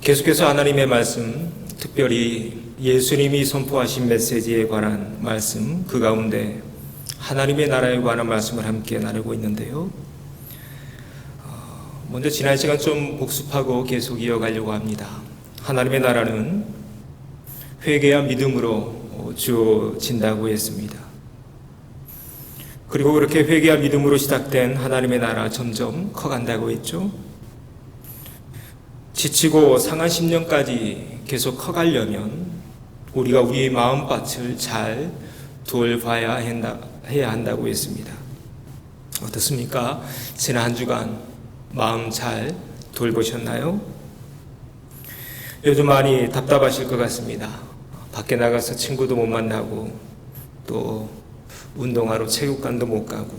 계속해서 하나님의 말씀, 특별히 예수님이 선포하신 메시지에 관한 말씀, 그 가운데 하나님의 나라에 관한 말씀을 함께 나누고 있는데요. 먼저 지난 시간 좀 복습하고 계속 이어가려고 합니다. 하나님의 나라는 회개와 믿음으로 주어진다고 했습니다. 그리고 그렇게 회개와 믿음으로 시작된 하나님의 나라 점점 커간다고 했죠. 지치고 상한 심령까지 계속 커가려면 우리가 우리의 마음밭을 잘 돌봐야 해야 한다고 했습니다. 어떻습니까? 지난 한 주간 마음 잘 돌보셨나요? 요즘 많이 답답하실 것 같습니다. 밖에 나가서 친구도 못 만나고 또 운동하러 체육관도 못 가고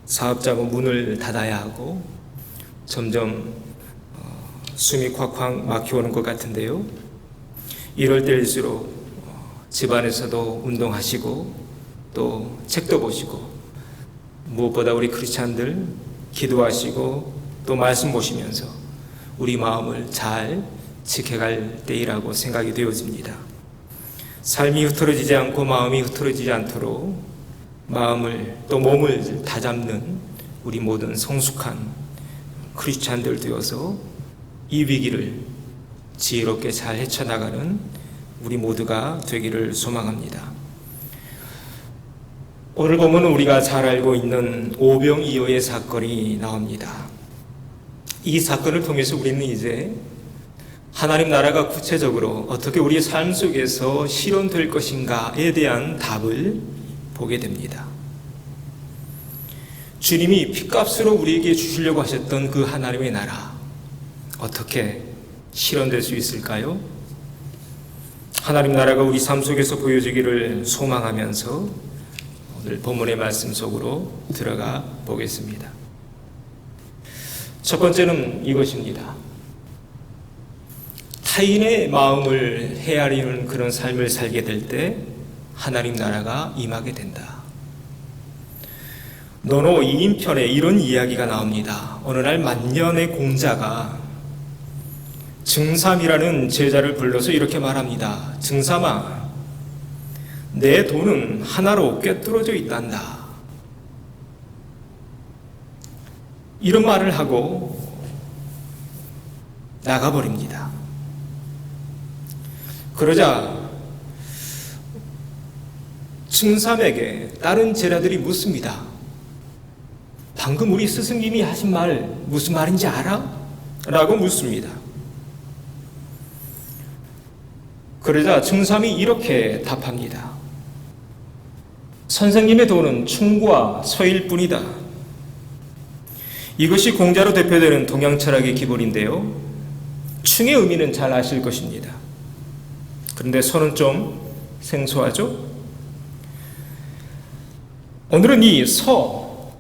사업자가 문을 닫아야 하고 점점 숨이 콱콱 막혀오는 것 같은데요. 이럴 때일수록 집안에서도 운동하시고 또 책도 보시고 무엇보다 우리 크리스찬들 기도하시고 또 말씀 보시면서 우리 마음을 잘 지켜갈 때이라고 생각이 되어집니다. 삶이 흐트러지지 않고 마음이 흐트러지지 않도록 마음을 또 몸을 다잡는 우리 모든 성숙한 크리스찬들 되어서 이 위기를 지혜롭게 잘 헤쳐나가는 우리 모두가 되기를 소망합니다. 오늘 보면 우리가 잘 알고 있는 오병이어의 사건이 나옵니다. 이 사건을 통해서 우리는 이제 하나님 나라가 구체적으로 어떻게 우리의 삶 속에서 실현될 것인가에 대한 답을 보게 됩니다. 주님이 핏값으로 우리에게 주시려고 하셨던 그 하나님의 나라 어떻게 실현될 수 있을까요? 하나님 나라가 우리 삶 속에서 보여지기를 소망하면서 오늘 본문의 말씀 속으로 들어가 보겠습니다. 첫 번째는 이것입니다. 타인의 마음을 헤아리는 그런 삶을 살게 될 때 하나님 나라가 임하게 된다. 논어 2인편에 이런 이야기가 나옵니다. 어느 날 만년의 공자가 증삼이라는 제자를 불러서 이렇게 말합니다. 증삼아, 내 돈은 하나로 꿰뚫어져 있단다. 이런 말을 하고 나가버립니다. 그러자 증삼에게 다른 제자들이 묻습니다. 방금 우리 스승님이 하신 말 무슨 말인지 알아? 라고 묻습니다. 그러자 증삼이 이렇게 답합니다. 선생님의 돈은 충과 서일 뿐이다. 이것이 공자로 대표되는 동양 철학의 기본인데요. 충의 의미는 잘 아실 것입니다. 그런데 서는 좀 생소하죠? 오늘은 이 서,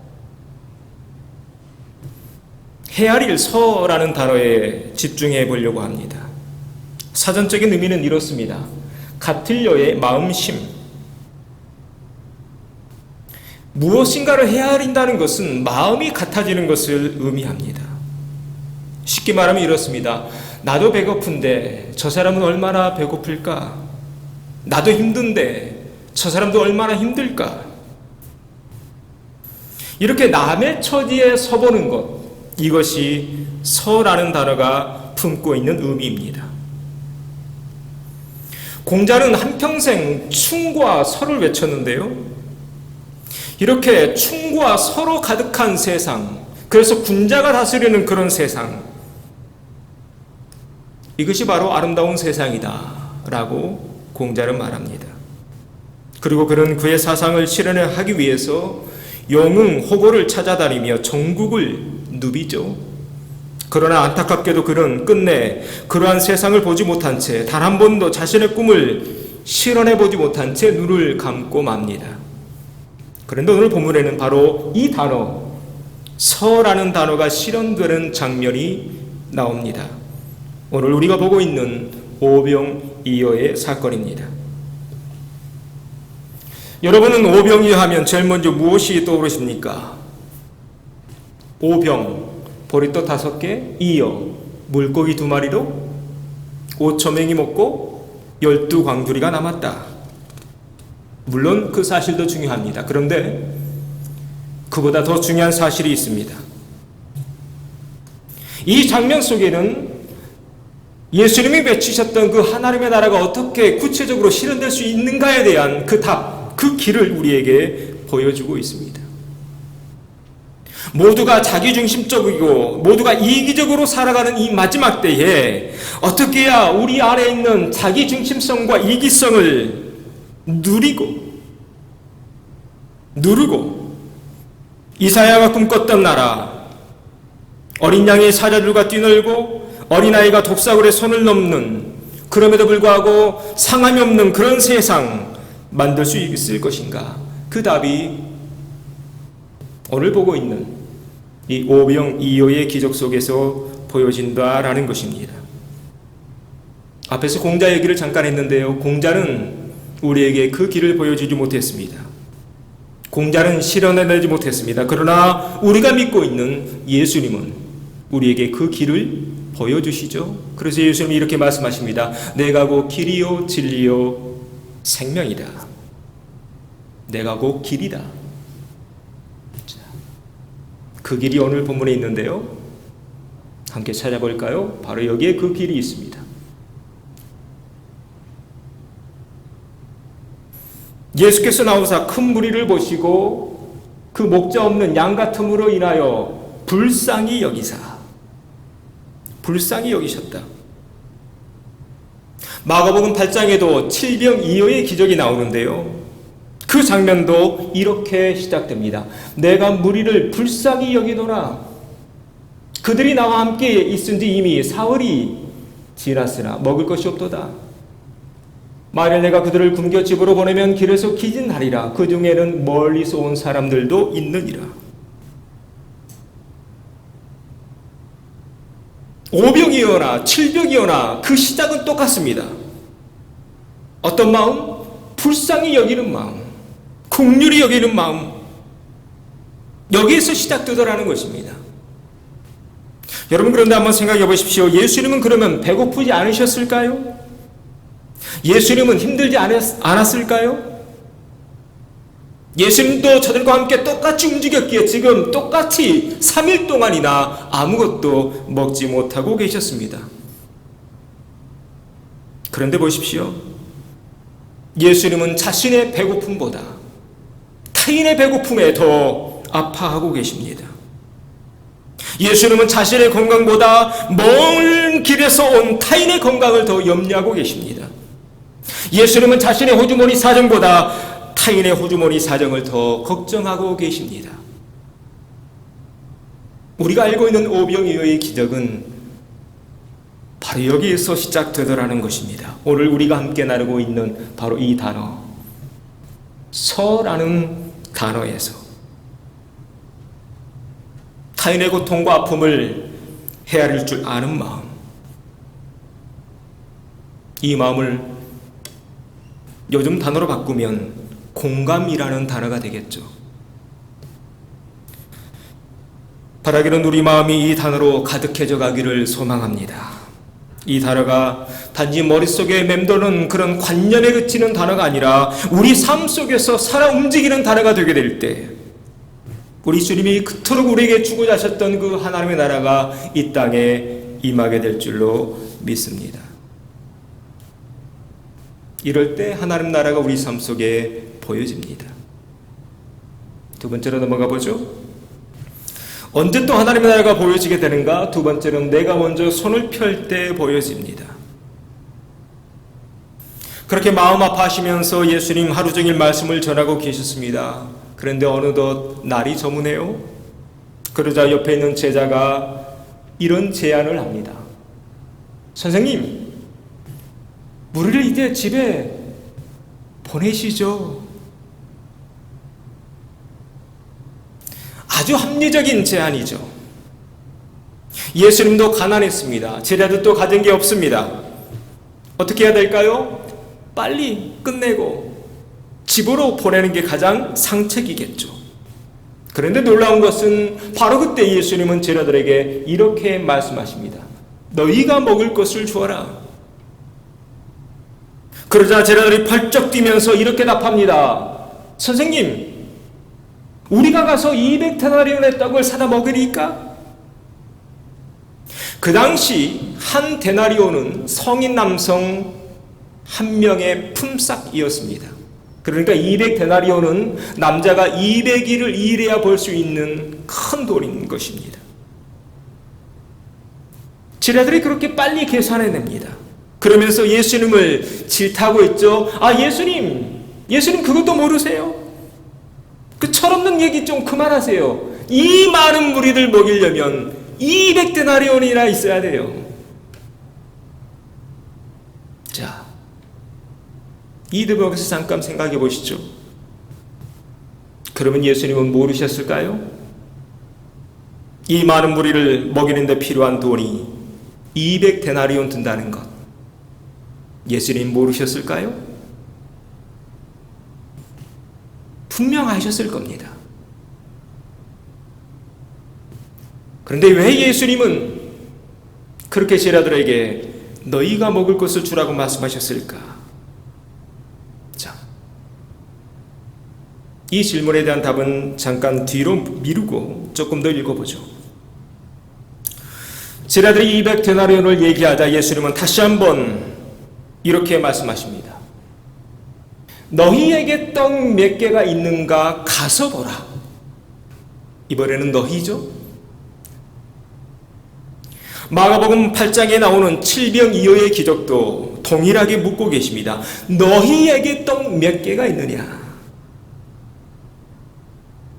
헤아릴 서라는 단어에 집중해 보려고 합니다. 사전적인 의미는 이렇습니다. 같을려의 마음심. 무엇인가를 헤아린다는 것은 마음이 같아지는 것을 의미합니다. 쉽게 말하면 이렇습니다. 나도 배고픈데 저 사람은 얼마나 배고플까? 나도 힘든데 저 사람도 얼마나 힘들까? 이렇게 남의 처지에 서보는 것, 이것이 서라는 단어가 품고 있는 의미입니다. 공자는 한평생 충과 서를 외쳤는데요. 이렇게 충과 서로 가득한 세상, 그래서 군자가 다스리는 그런 세상, 이것이 바로 아름다운 세상이다 라고 공자는 말합니다. 그리고 그는 그의 사상을 실현하기 위해서 영웅 호고를 찾아다니며 전국을 누비죠. 그러나 안타깝게도 그는 끝내 그러한 세상을 보지 못한 채 단 한 번도 자신의 꿈을 실현해 보지 못한 채 눈을 감고 맙니다. 그런데 오늘 본문에는 바로 이 단어, 서라는 단어가 실현되는 장면이 나옵니다. 오늘 우리가 보고 있는 오병이어의 사건입니다. 여러분은 오병이어 하면 제일 먼저 무엇이 떠오르십니까? 오병, 보리떡 5개, 이어, 물고기 2마리로 5,000명이 먹고 12광주리가 남았다. 물론 그 사실도 중요합니다. 그런데 그보다 더 중요한 사실이 있습니다. 이 장면 속에는 예수님이 외치셨던 그 하나님의 나라가 어떻게 구체적으로 실현될 수 있는가에 대한 그 답, 그 길을 우리에게 보여주고 있습니다. 모두가 자기중심적이고 모두가 이기적으로 살아가는 이 마지막 때에 어떻게 해야 우리 안에 있는 자기중심성과 이기성을 누르고 이사야가 꿈꿨던 나라, 어린 양이 사자들과 뛰놀고 어린아이가 독사굴에 손을 넘는, 그럼에도 불구하고 상함이 없는 그런 세상 만들 수 있을 것인가? 그 답이 오늘 보고 있는 이 오병이어의 기적 속에서 보여진다라는 것입니다. 앞에서 공자 얘기를 잠깐 했는데요. 공자는 우리에게 그 길을 보여주지 못했습니다. 공자는 실현해내지 못했습니다. 그러나 우리가 믿고 있는 예수님은 우리에게 그 길을 보여주시죠. 그래서 예수님이 이렇게 말씀하십니다. 내가 곧 길이요 진리요 생명이다. 내가 곧 길이다. 그 길이 오늘 본문에 있는데요. 함께 찾아볼까요? 바로 여기에 그 길이 있습니다. 예수께서 나오사 큰 무리를 보시고 그 목자 없는 양 같음으로 인하여 불쌍히 여기셨다. 마가복음 8장에도 칠병이어의 기적이 나오는데요. 그 장면도 이렇게 시작됩니다. 내가 무리를 불쌍히 여기노라. 그들이 나와 함께 있은지 이미 사흘이 지났으나 먹을 것이 없도다. 만일 내가 그들을 굶겨 집으로 보내면 길에서 기진하리라. 그 중에는 멀리서 온 사람들도 있느니라. 오병이어나 칠병이어나 그 시작은 똑같습니다. 어떤 마음? 불쌍히 여기는 마음, 긍휼히 여기는 마음, 여기에서 시작되더라는 것입니다. 여러분, 그런데 한번 생각해 보십시오. 예수님은 그러면 배고프지 않으셨을까요? 예수님은 힘들지 않았을까요? 예수님도 저들과 함께 똑같이 움직였기에 지금 똑같이 3일 동안이나 아무것도 먹지 못하고 계셨습니다. 그런데 보십시오. 예수님은 자신의 배고픔보다 타인의 배고픔에 더 아파하고 계십니다. 예수님은 자신의 건강보다 먼 길에서 온 타인의 건강을 더 염려하고 계십니다. 예수님은 자신의 호주머니 사정보다 타인의 호주머니 사정을 더 걱정하고 계십니다. 우리가 알고 있는 오병이어의 기적은 바로 여기에서 시작되더라는 것입니다. 오늘 우리가 함께 나누고 있는 바로 이 단어, 서라는 단어에서 타인의 고통과 아픔을 헤아릴 줄 아는 마음, 이 마음을 요즘 단어로 바꾸면 공감이라는 단어가 되겠죠. 바라기는 우리 마음이 이 단어로 가득해져 가기를 소망합니다. 이 단어가 단지 머릿속에 맴도는 그런 관념에 그치는 단어가 아니라 우리 삶 속에서 살아 움직이는 단어가 되게 될 때 우리 주님이 그토록 우리에게 주고자 하셨던 그 하나님의 나라가 이 땅에 임하게 될 줄로 믿습니다. 이럴 때 하나님 나라가 우리 삶 속에 보여집니다. 두 번째로 넘어가 보죠. 언제 또 하나님의 나라가 보여지게 되는가? 두 번째는 내가 먼저 손을 펼 때 보여집니다. 그렇게 마음 아파하시면서 예수님 하루 종일 말씀을 전하고 계셨습니다. 그런데 어느덧 날이 저무네요. 그러자 옆에 있는 제자가 이런 제안을 합니다. 선생님, 우리를 이제 집에 보내시죠. 아주 합리적인 제안이죠. 예수님도 가난했습니다. 제자들도 가진 게 없습니다. 어떻게 해야 될까요? 빨리 끝내고 집으로 보내는 게 가장 상책이겠죠. 그런데 놀라운 것은 바로 그때 예수님은 제자들에게 이렇게 말씀하십니다. 너희가 먹을 것을 주어라. 그러자 제자들이 벌쩍 뛰면서 이렇게 답합니다. 선생님, 우리가 가서 200데나리온의 떡을 사다 먹으리까? 그 당시 한 데나리온은 성인 남성 한 명의 품삯이었습니다. 그러니까 200데나리온은 남자가 200일을 일해야 벌 수 있는 큰 돈인 것입니다. 제자들이 그렇게 빨리 계산해냅니다. 그러면서 예수님을 질타하고 있죠. 아, 예수님 그것도 모르세요? 그 철없는 얘기 좀 그만하세요. 이 많은 무리들 먹이려면 200데나리온이나 있어야 돼요. 자, 이 대목에서 잠깐 생각해 보시죠. 그러면 예수님은 모르셨을까요? 이 많은 무리를 먹이는데 필요한 돈이 200데나리온 든다는 것, 예수님 모르셨을까요? 분명 아셨을 겁니다. 그런데 왜 예수님은 그렇게 제자들에게 너희가 먹을 것을 주라고 말씀하셨을까? 자, 이 질문에 대한 답은 잠깐 뒤로 미루고 조금 더 읽어보죠. 제자들이 200데나리온을 얘기하자 예수님은 다시 한번 이렇게 말씀하십니다. 너희에게 떡 몇 개가 있는가 가서 보라. 이번에는 너희죠. 마가복음 8장에 나오는 7병2호의 기적도 동일하게 묻고 계십니다. 너희에게 떡 몇 개가 있느냐?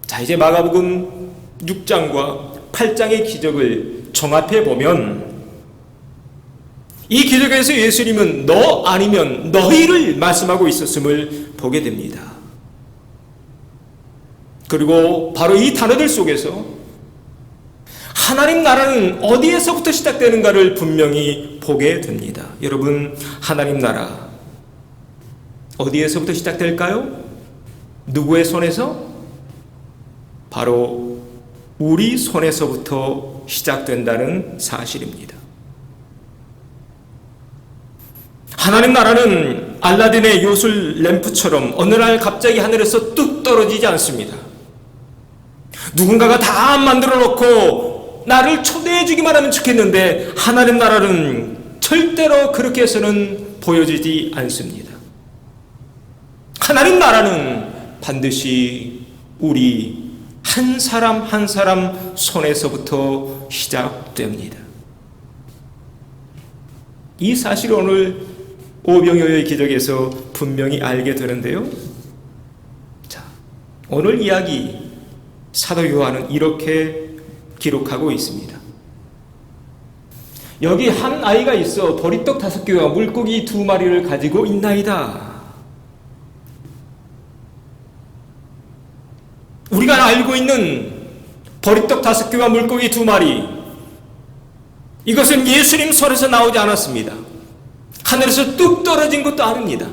자, 이제 마가복음 6장과 8장의 기적을 종합해 보면 이 기적에서 예수님은 너 아니면 너희를 말씀하고 있었음을 보게 됩니다. 그리고 바로 이 단어들 속에서 하나님 나라는 어디에서부터 시작되는가를 분명히 보게 됩니다. 여러분, 하나님 나라 어디에서부터 시작될까요? 누구의 손에서? 바로 우리 손에서부터 시작된다는 사실입니다. 하나님 나라는 알라딘의 요술 램프처럼 어느 날 갑자기 하늘에서 뚝 떨어지지 않습니다. 누군가가 다 만들어 놓고 나를 초대해 주기만 하면 좋겠는데 하나님 나라는 절대로 그렇게 해서는 보여지지 않습니다. 하나님 나라는 반드시 우리 한 사람 한 사람 손에서부터 시작됩니다. 이 사실을 오늘 오병이어의 기적에서 분명히 알게 되는데요. 자, 오늘 이야기 사도 요한은 이렇게 기록하고 있습니다. 여기 한 아이가 있어 보리떡 5개와 물고기 2마리를 가지고 있나이다. 우리가 알고 있는 보리떡 5개와 물고기 2마리, 이것은 예수님 손에서 나오지 않았습니다. 하늘에서 뚝 떨어진 것도 아닙니다.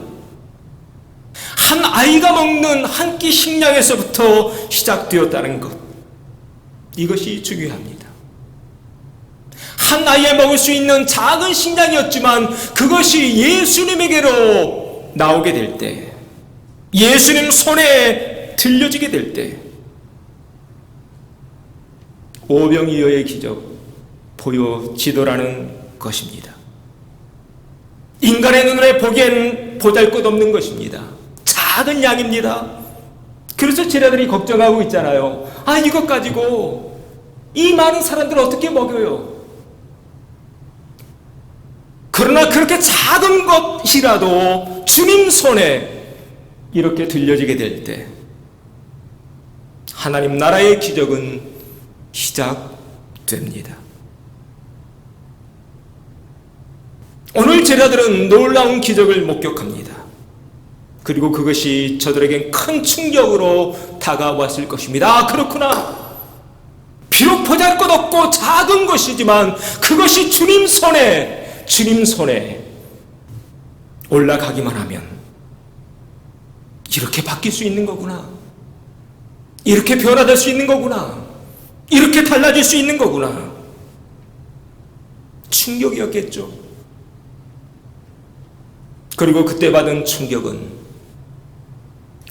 한 아이가 먹는 한 끼 식량에서부터 시작되었다는 것, 이것이 중요합니다. 한 아이에 먹을 수 있는 작은 식량이었지만 그것이 예수님에게로 나오게 될 때, 예수님 손에 들려지게 될 때 오병이어의 기적 보여지더라는 것입니다. 인간의 눈에 보기엔 보잘것없는 것입니다. 작은 양입니다. 그래서 제자들이 걱정하고 있잖아요. 아, 이것 가지고 이 많은 사람들을 어떻게 먹여요? 그러나 그렇게 작은 것이라도 주님 손에 이렇게 들려지게 될 때 하나님 나라의 기적은 시작됩니다. 오늘 제자들은 놀라운 기적을 목격합니다. 그리고 그것이 저들에겐 큰 충격으로 다가왔을 것입니다. 아, 그렇구나. 비록 보잘것없고 작은 것이지만 그것이 주님 손에 올라가기만 하면 이렇게 바뀔 수 있는 거구나. 이렇게 변화될 수 있는 거구나. 이렇게 달라질 수 있는 거구나. 충격이었겠죠. 그리고 그때 받은 충격은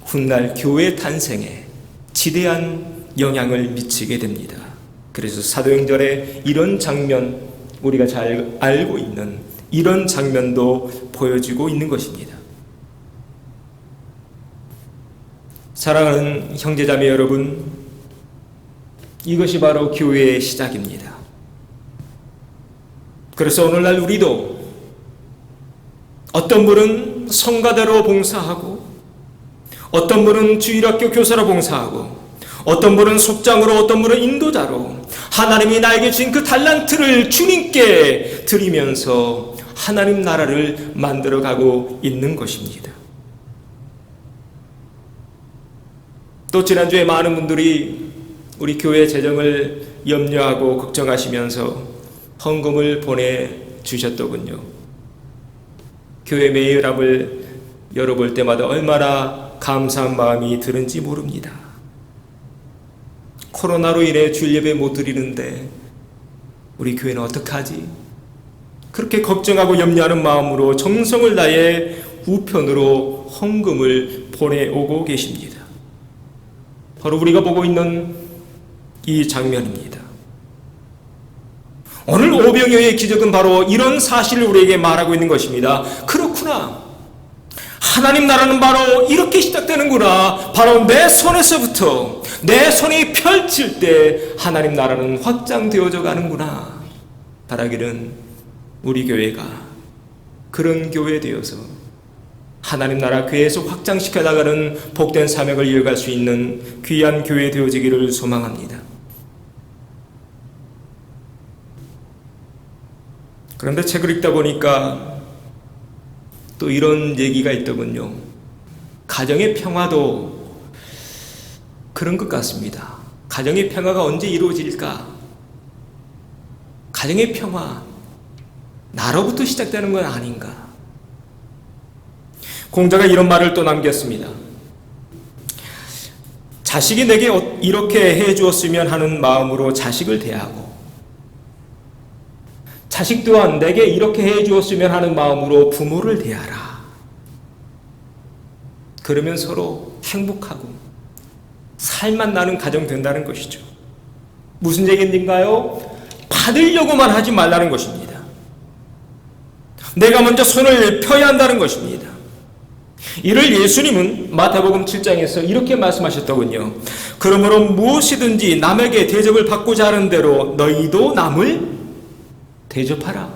훗날 교회 탄생에 지대한 영향을 미치게 됩니다. 그래서 사도행전에 이런 장면, 우리가 잘 알고 있는 이런 장면도 보여지고 있는 것입니다. 사랑하는 형제자매 여러분, 이것이 바로 교회의 시작입니다. 그래서 오늘날 우리도 어떤 분은 성가대로 봉사하고, 어떤 분은 주일학교 교사로 봉사하고, 어떤 분은 속장으로, 어떤 분은 인도자로 하나님이 나에게 주신 그 달란트를 주님께 드리면서 하나님 나라를 만들어가고 있는 것입니다. 또 지난주에 많은 분들이 우리 교회 재정을 염려하고 걱정하시면서 헌금을 보내주셨더군요. 교회 메일함을 열어볼 때마다 얼마나 감사한 마음이 드는지 모릅니다. 코로나로 인해 주일 예배 못 드리는데 우리 교회는 어떡하지? 그렇게 걱정하고 염려하는 마음으로 정성을 다해 우편으로 헌금을 보내오고 계십니다. 바로 우리가 보고 있는 이 장면입니다. 오늘 오병이어의 기적은 바로 이런 사실을 우리에게 말하고 있는 것입니다. 그렇구나. 하나님 나라는 바로 이렇게 시작되는구나. 바로 내 손에서부터, 내 손이 펼칠 때 하나님 나라는 확장되어져 가는구나. 바라기는 우리 교회가 그런 교회 되어서 하나님 나라 교회에서 확장시켜 나가는 복된 사명을 이어갈 수 있는 귀한 교회 되어지기를 소망합니다. 그런데 책을 읽다 보니까 또 이런 얘기가 있더군요. 가정의 평화도 그런 것 같습니다. 가정의 평화가 언제 이루어질까? 가정의 평화, 나로부터 시작되는 건 아닌가? 공자가 이런 말을 또 남겼습니다. 자식이 내게 이렇게 해주었으면 하는 마음으로 자식을 대하고, 자식 또한 내게 이렇게 해주었으면 하는 마음으로 부모를 대하라. 그러면 서로 행복하고 살맛 나는 가정 된다는 것이죠. 무슨 얘기인가요? 받으려고만 하지 말라는 것입니다. 내가 먼저 손을 펴야 한다는 것입니다. 이를 예수님은 마태복음 7장에서 이렇게 말씀하셨더군요. 그러므로 무엇이든지 남에게 대접을 받고자 하는 대로 너희도 남을 대접하라.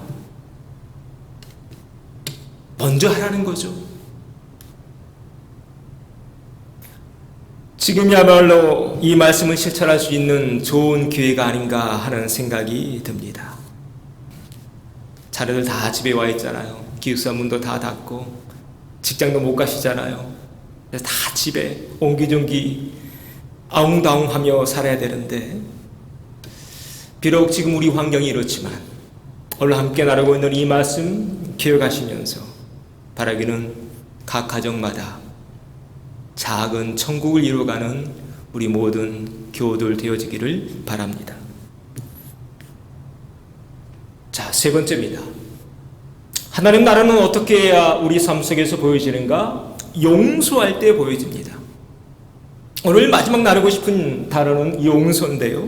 먼저 하라는 거죠. 지금이야말로 이 말씀을 실천할 수 있는 좋은 기회가 아닌가 하는 생각이 듭니다. 자녀들 다 집에 와 있잖아요. 기숙사 문도 다 닫고 직장도 못 가시잖아요. 다 집에 옹기종기 아웅다웅하며 살아야 되는데, 비록 지금 우리 환경이 이렇지만 오늘 함께 나누고 있는 이 말씀 기억하시면서 바라기는 각 가정마다 작은 천국을 이루어가는 우리 모든 교우들 되어지기를 바랍니다. 자, 세 번째입니다. 하나님 나라는 어떻게 해야 우리 삶 속에서 보여지는가? 용서할 때 보여집니다. 오늘 마지막 나누고 싶은 단어는 용서인데요.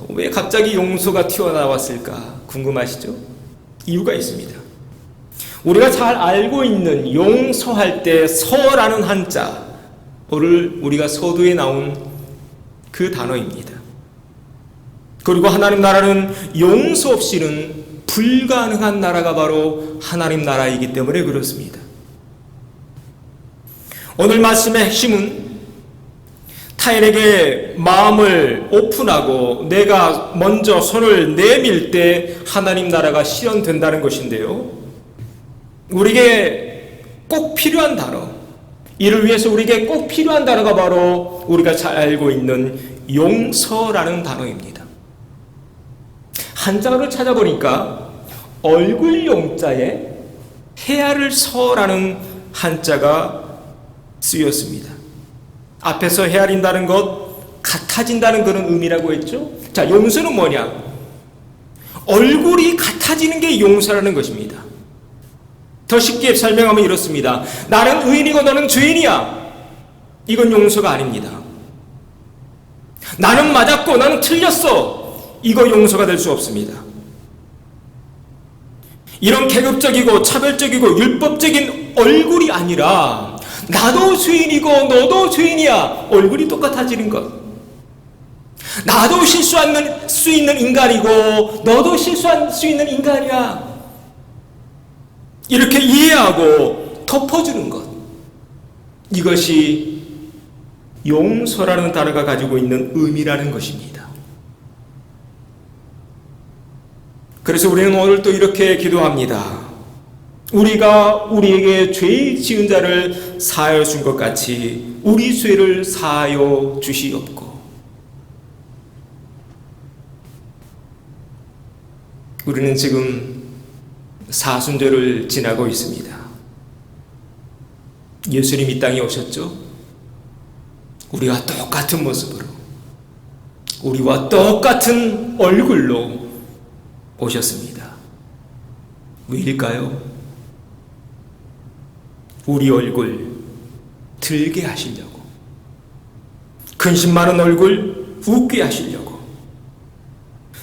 왜 갑자기 용서가 튀어나왔을까 궁금하시죠? 이유가 있습니다. 우리가 잘 알고 있는 용서할 때 서라는 한자, 오늘 우리가 서두에 나온 그 단어입니다. 그리고 하나님 나라는 용서 없이는 불가능한 나라가 바로 하나님 나라이기 때문에 그렇습니다. 오늘 말씀의 핵심은 타인에게 마음을 오픈하고 내가 먼저 손을 내밀 때 하나님 나라가 실현된다는 것인데요. 우리에게 꼭 필요한 단어, 이를 위해서 우리에게 꼭 필요한 단어가 바로 우리가 잘 알고 있는 용서라는 단어입니다. 한자어를 찾아보니까 얼굴 용자에 헤아를 서라는 한자가 쓰였습니다. 앞에서 헤아린다는 것, 같아진다는 그런 의미라고 했죠. 자, 용서는 뭐냐? 얼굴이 같아지는 게 용서라는 것입니다. 더 쉽게 설명하면 이렇습니다. 나는 의인이고 너는 죄인이야. 이건 용서가 아닙니다. 나는 맞았고 너는 틀렸어. 이거 용서가 될 수 없습니다. 이런 계급적이고 차별적이고 율법적인 얼굴이 아니라 나도 죄인이고 너도 죄인이야. 얼굴이 똑같아지는 것. 나도 실수할 수 있는 인간이고 너도 실수할 수 있는 인간이야. 이렇게 이해하고 덮어주는 것. 이것이 용서라는 단어가 가지고 있는 의미라는 것입니다. 그래서 우리는 오늘 또 이렇게 기도합니다. 우리가 우리에게 죄 지은 자를 사하여 준 것 같이 우리 죄를 사하여 주시옵고. 우리는 지금 사순절을 지나고 있습니다. 예수님 이 땅에 오셨죠? 우리와 똑같은 모습으로, 우리와 똑같은 얼굴로 오셨습니다. 왜일까요? 우리 얼굴 들게 하시려고, 근심 많은 얼굴 웃게 하시려고,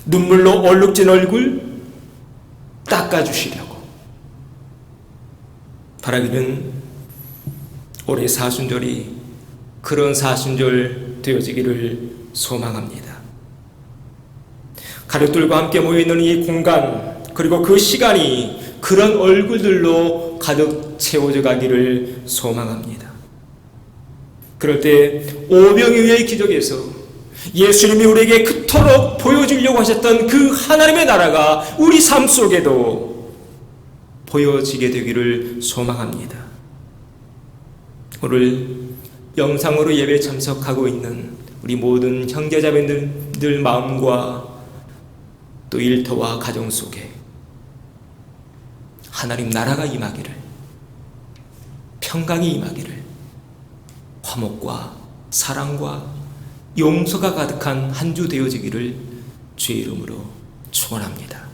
눈물로 얼룩진 얼굴 닦아주시려고. 바라기는 올해 사순절이 그런 사순절 되어지기를 소망합니다. 가족들과 함께 모여있는 이 공간, 그리고 그 시간이 그런 얼굴들로 가득 채워져 가기를 소망합니다. 그럴 때 오병이어의 기적에서 예수님이 우리에게 그토록 보여주려고 하셨던 그 하나님의 나라가 우리 삶 속에도 보여지게 되기를 소망합니다. 오늘 영상으로 예배에 참석하고 있는 우리 모든 형제자매들 마음과 또 일터와 가정 속에 하나님 나라가 임하기를, 평강이 임하기를, 화목과 사랑과 용서가 가득한 한 주 되어지기를 주의 이름으로 축원합니다.